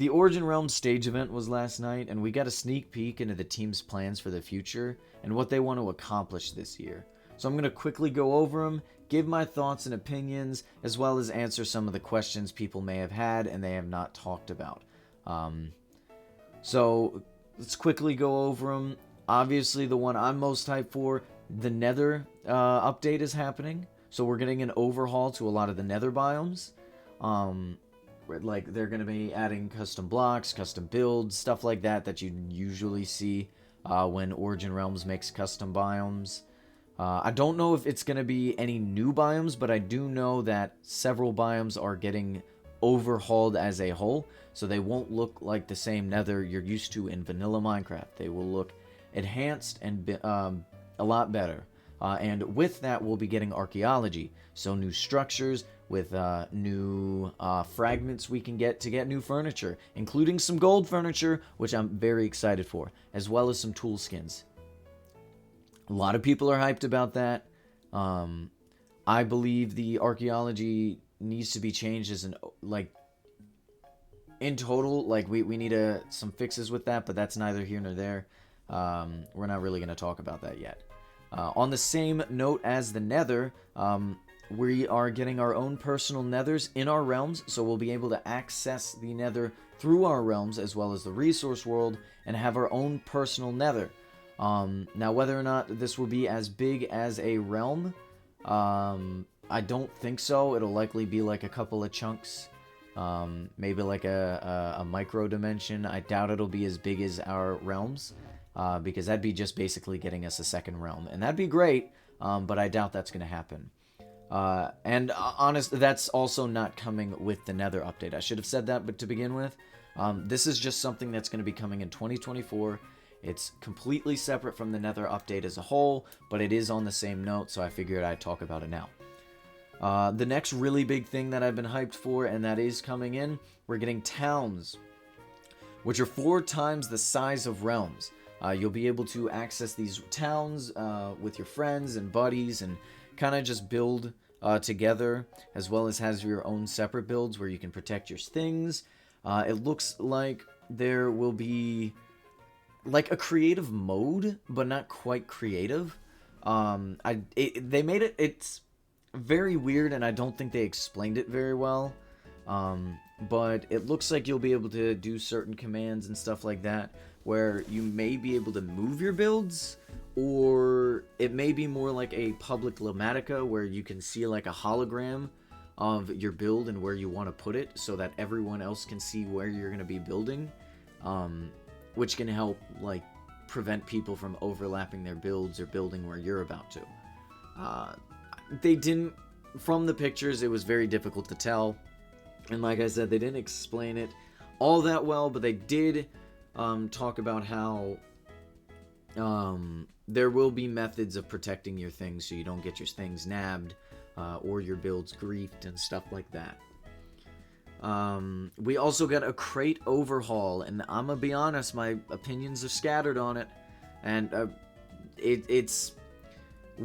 The Origin Realms stage event was last night, and we got a sneak peek into the team's plans for the future and what they want to accomplish this year. So I'm going to quickly go over them, give my thoughts and opinions, as well as answer some of the questions people may have had and they have not talked about. So let's quickly go over them. Obviously, the one I'm most hyped for, the Nether update is happening. So we're getting an overhaul to a lot of the Nether biomes. Like, they're going to be adding custom blocks, custom builds, stuff like that that you usually see when Origin Realms makes custom biomes. I don't know if it's going to be any new biomes, but I do know that several biomes are getting overhauled as a whole, so they won't look like the same Nether you're used to in vanilla Minecraft. They will look enhanced and a lot better. And with that, we'll be getting archaeology, so new structures with new fragments we can get to get new furniture, including some gold furniture, which I'm very excited for, as well as some tool skins. A lot of people are hyped about that. I believe the archaeology needs to be changed as in total. Like, we need some fixes with that, but that's neither here nor there. We're not really going to talk about that yet. On the same note as the Nether, we are getting our own personal Nethers in our realms, so we'll be able to access the Nether through our realms as well as the resource world and have our own personal Nether. Now, whether or not this will be as big as a realm, I don't think so. It'll likely be like a couple of chunks, maybe like a micro dimension. I doubt it'll be as big as our realms, because that'd be just basically getting us a second realm, and that'd be great, but I doubt that's going to happen. And honestly, that's also not coming with the Nether update. I should have said that, but to begin with, this is just something that's going to be coming in 2024. It's completely separate from the Nether update as a whole, but it is on the same note, so I figured I'd talk about it now. The next really big thing that I've been hyped for, and that is coming in, we're getting towns, which are 4 times the size of realms. You'll be able to access these towns with your friends and buddies and kind of just build together, as well as has your own separate builds where you can protect your things. It looks like there will be like a creative mode, but not quite creative. They made it, it's very weird, and I don't think they explained it very well. But it looks like you'll be able to do certain commands and stuff like that, where you may be able to move your builds, or it may be more like a public Lamatica, where you can see like a hologram of your build and where you want to put it, so that everyone else can see where you're going to be building, which can help like prevent people from overlapping their builds or building where you're about to. They didn't, from the pictures, it was very difficult to tell, and like I said, they didn't explain it all that well, but they did talk about how there will be methods of protecting your things so you don't get your things nabbed or your builds griefed and stuff like that. We also got a crate overhaul, and I'm gonna be honest, my opinions are scattered on it, and it's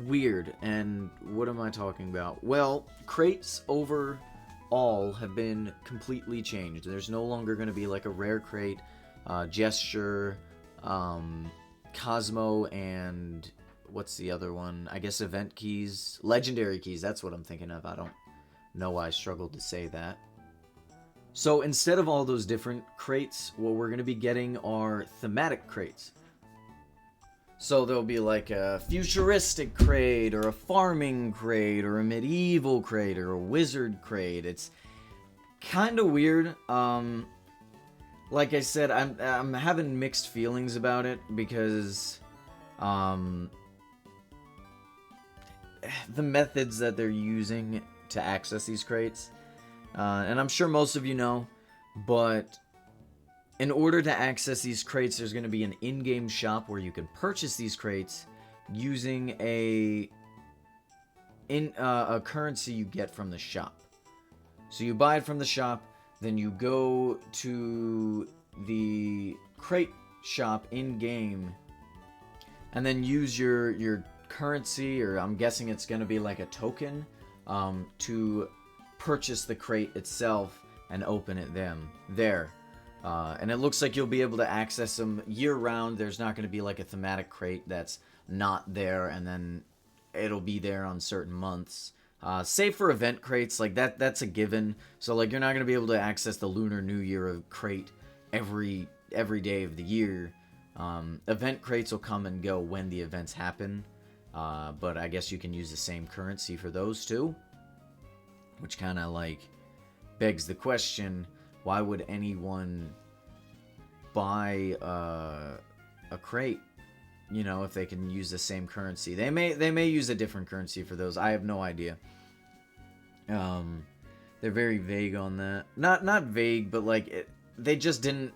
weird. And what am I talking about? Well, crates overall have been completely changed. There's no longer going to be like a rare crate, gesture, Cosmo, and what's the other one? I guess event keys, legendary keys. That's what I'm thinking of. I don't know why I struggled to say that. So instead of all those different crates, what we're going to be getting are thematic crates. So there'll be like a futuristic crate, or a farming crate, or a medieval crate, or a wizard crate. It's kind of weird. Like I said, I'm having mixed feelings about it, because the methods that they're using to access these crates, and I'm sure most of you know, but in order to access these crates, there's going to be an in-game shop where you can purchase these crates using a currency you get from the shop. So you buy it from the shop, then you go to the crate shop in-game, and then use your currency, or I'm guessing it's going to be like a token, to purchase the crate itself and open it there. And it looks like you'll be able to access them year-round. There's not going to be like a thematic crate that's not there, and then it'll be there on certain months. Save for event crates, like that's a given. So like you're not going to be able to access the Lunar New Year crate every day of the year. Event crates will come and go when the events happen. But I guess you can use the same currency for those too. Which kind of like begs the question, why would anyone buy a crate, you know, if they can use the same currency? They may use a different currency for those. I have no idea. They're very vague on that. Not vague, but like they just didn't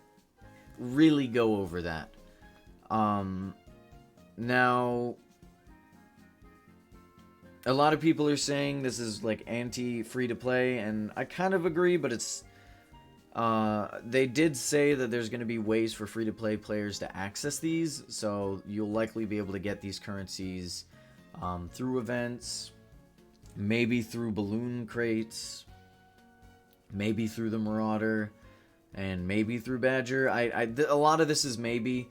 really go over that. Now a lot of people are saying this is like anti-free-to-play, and I kind of agree, but it's they did say that there's going to be ways for free-to-play players to access these, so you'll likely be able to get these currencies through events, maybe through balloon crates, maybe through the Marauder, and maybe through Badger. A lot of this is maybe.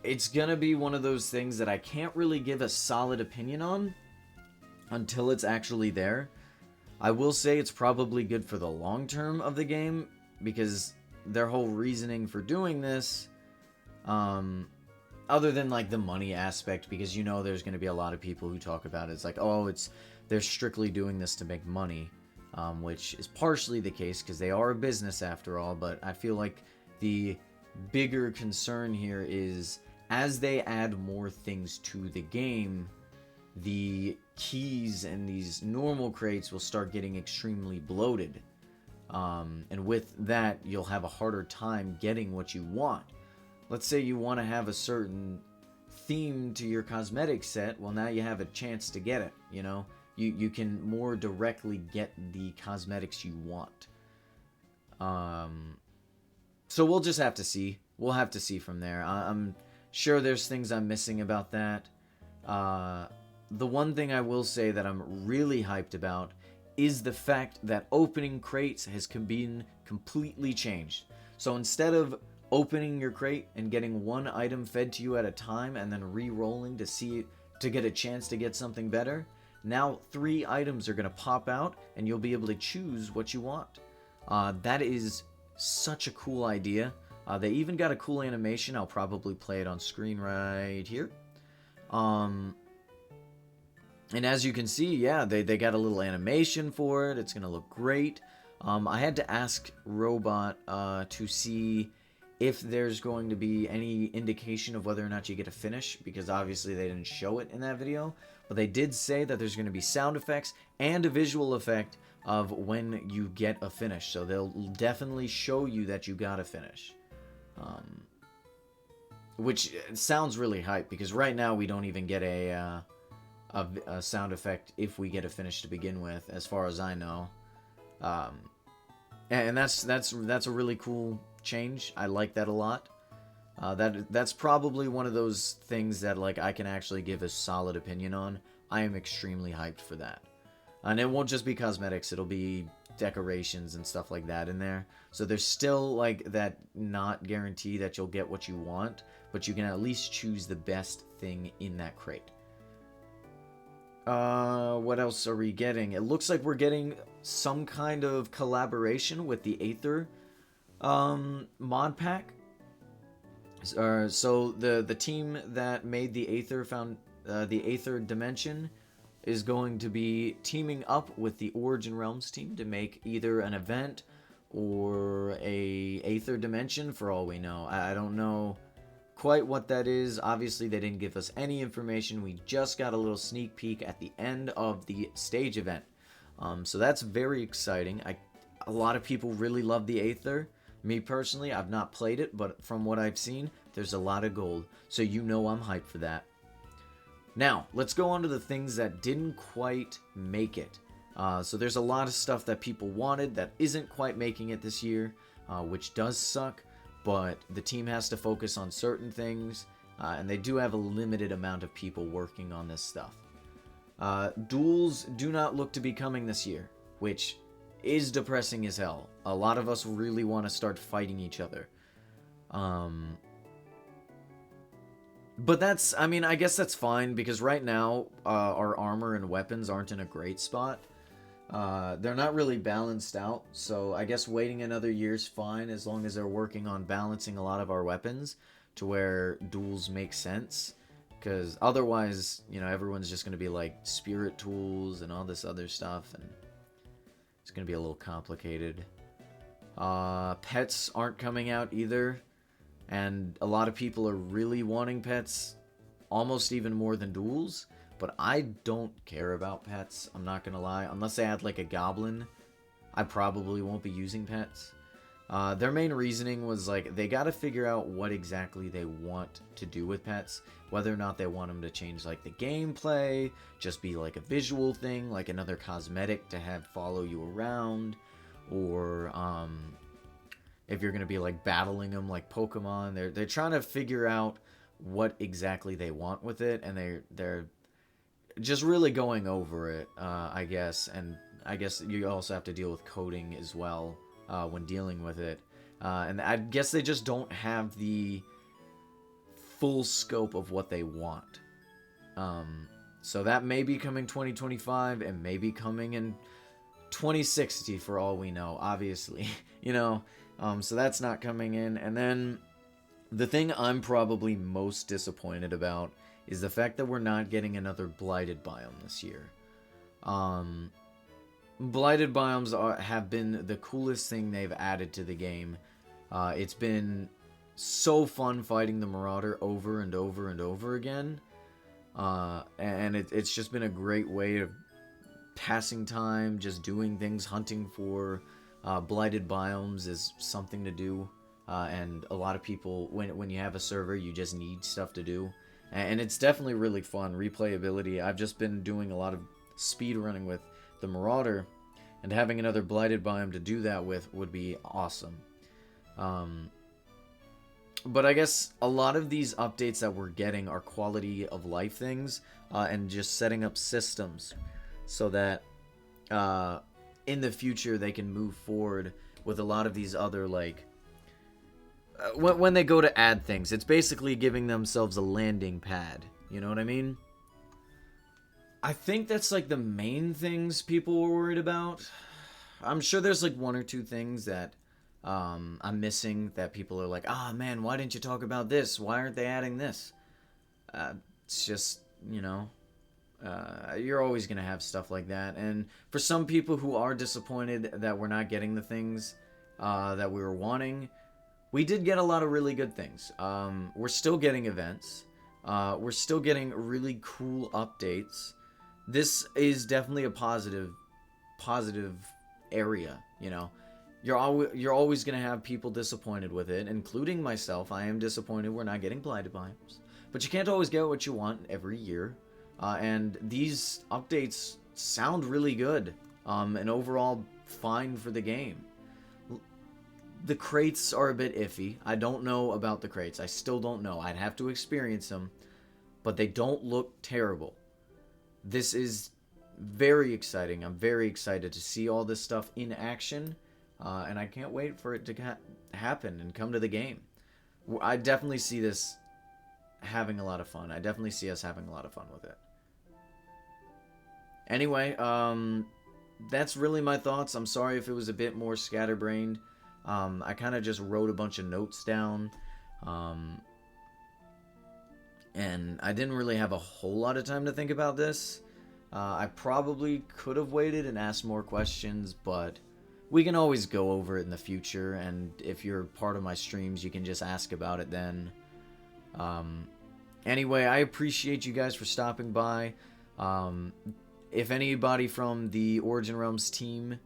It's going to be one of those things that I can't really give a solid opinion on until it's actually there. I will say it's probably good for the long term of the game, because their whole reasoning for doing this, other than like the money aspect, because you know there's going to be a lot of people who talk about it. It's like, oh, they're strictly doing this to make money, which is partially the case because they are a business after all. But I feel like the bigger concern here is as they add more things to the game, the keys and these normal crates will start getting extremely bloated. And with that, you'll have a harder time getting what you want. Let's say you want to have a certain theme to your cosmetic set. Well, now you have a chance to get it, you know? You can more directly get the cosmetics you want. So we'll just have to see. We'll have to see from there. I'm sure there's things I'm missing about that. The one thing I will say that I'm really hyped about is the fact that opening crates has been completely changed. So instead of opening your crate and getting one item fed to you at a time and then re-rolling to get a chance to get something better, now 3 items are going to pop out and you'll be able to choose what you want. That is such a cool idea. They even got a cool animation. I'll probably play it on screen right here. And as you can see, yeah, they got a little animation for it. It's going to look great. I had to ask Robot to see if there's going to be any indication of whether or not you get a finish, because obviously they didn't show it in that video. But they did say that there's going to be sound effects and a visual effect of when you get a finish. So they'll definitely show you that you got a finish. Which sounds really hype, because right now we don't even get a sound effect if we get a finish to begin with, as far as I know. And that's a really cool change. I like that a lot. That's probably one of those things that like I can actually give a solid opinion on. I am extremely hyped for that. And it won't just be cosmetics, it'll be decorations and stuff like that in there. So there's still like that not guarantee that you'll get what you want, but you can at least choose the best thing in that crate. What else are we getting? It looks like we're getting some kind of collaboration with the Aether mod pack. So the team that made the Aether dimension is going to be teaming up with the Origin Realms team to make either an event or a Aether dimension, for all we know. I don't know quite what that is. Obviously, they didn't give us any information. We just got a little sneak peek at the end of the stage event. So that's very exciting. A lot of people really love the Aether. Me personally, I've not played it, but from what I've seen, there's a lot of gold. So you know I'm hyped for that. Now, let's go on to the things that didn't quite make it. So there's a lot of stuff that people wanted that isn't quite making it this year, which does suck, but the team has to focus on certain things, and they do have a limited amount of people working on this stuff. Duels do not look to be coming this year, which is depressing as hell. A lot of us really want to start fighting each other. Um, but that's, I mean, I guess that's fine, because right now, our armor and weapons aren't in a great spot. They're not really balanced out, so I guess waiting another year's fine, as long as they're working on balancing a lot of our weapons to where duels make sense. Because otherwise, you know, everyone's just going to be like spirit tools and all this other stuff, and it's going to be a little complicated. Pets aren't coming out either, and a lot of people are really wanting pets, almost even more than duels. But I don't care about pets, I'm not gonna lie. Unless they add like a goblin, I probably won't be using pets. Their main reasoning was like, they gotta figure out what exactly they want to do with pets. Whether or not they want them to change like the gameplay, just be like a visual thing, like another cosmetic to have follow you around. Or if you're gonna be like battling them like Pokemon. They're trying to figure out what exactly they want with it, and they're just really going over it, I guess. And I guess you also have to deal with coding as well when dealing with it. And I guess they just don't have the full scope of what they want. So that may be coming 2025, and may be coming in 2060 for all we know, obviously. You know, so that's not coming in. And then the thing I'm probably most disappointed about is the fact that we're not getting another blighted biome this year. Blighted biomes have been the coolest thing they've added to the game. It's been so fun fighting the Marauder over and over and over again. And it's just been a great way of passing time, just doing things, hunting for blighted biomes is something to do. And a lot of people, when you have a server, you just need stuff to do. And it's definitely really fun. Replayability. I've just been doing a lot of speed running with the Marauder, and having another blighted biome to do that with would be awesome. But I guess a lot of these updates that we're getting are quality of life things, and just setting up systems so that in the future they can move forward with a lot of these other, like, when they go to add things, it's basically giving themselves a landing pad. You know what I mean? I think that's like the main things people were worried about. I'm sure there's like one or two things that I'm missing that people are like, ah, man, why didn't you talk about this? Why aren't they adding this? It's just, you know, you're always going to have stuff like that. And for some people who are disappointed that we're not getting the things that we were wanting, we did get a lot of really good things. We're still getting events. We're still getting really cool updates. This is definitely a positive area, you know. You're always going to have people disappointed with it, including myself. I am disappointed we're not getting blighted biomes. But you can't always get what you want every year. And these updates sound really good. And overall fine for the game. The crates are a bit iffy. I don't know about the crates. I still don't know. I'd have to experience them. But they don't look terrible. This is very exciting. I'm very excited to see all this stuff in action. And I can't wait for it to happen and come to the game. I definitely see this having a lot of fun. I definitely see us having a lot of fun with it. Anyway, that's really my thoughts. I'm sorry if it was a bit more scatterbrained. I kind of just wrote a bunch of notes down, and I didn't really have a whole lot of time to think about this. I probably could have waited and asked more questions, but we can always go over it in the future, and if you're part of my streams, you can just ask about it then. Anyway, I appreciate you guys for stopping by. If anybody from the Origin Realms team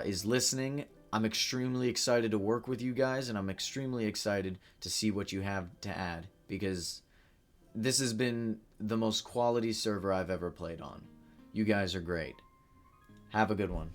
is listening, I'm extremely excited to work with you guys, and I'm extremely excited to see what you have to add, because this has been the most quality server I've ever played on. You guys are great. Have a good one.